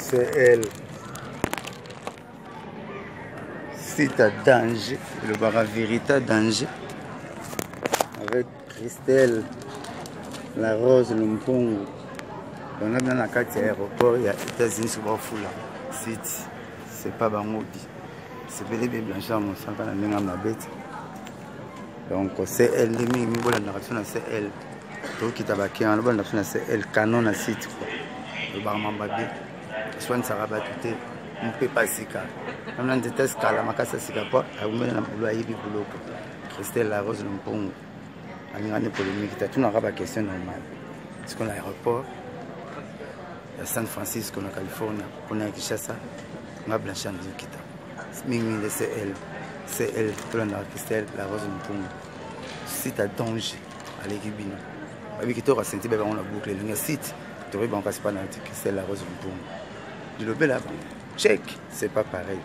c'est elle. Site à danger, le bar Vérita danger. Avec Christelle, la Rose, le Mpongo. On a bien la carte à l'aéroport, il y a États-Unis sur Bafoula. Site, c'est pas Bangobi. C'est bel et bien blanchard, mon sang, quand on a ma bête. Donc c'est elle, les mimi, c'est elle. Donc qui tabaqué, c'est elle, canon à site. Le bar Mambabé. Soit ne sera pas tout. On peut pas s'y car. On a des tests car la macasse s'y car pas. On met un boulot à Ibi boulot. Christelle, la Rose, le Mpongo. On a des polémiques. Tu n'auras pas de question normale. Parce qu'on a l'aéroport. À San Francisco, en Californie. On a Kinshasa. On a Blanchard de Kita. C'est elle. C'est elle. Christelle, la Rose, le Mpongo. Site à danger. À l'équibine. Avec qui t'aura senti, on a bouclé. Le site. Tu aurais pas pas Christelle, la Rose, le Mpongo. Le bel avant. Check, c'est pas pareil.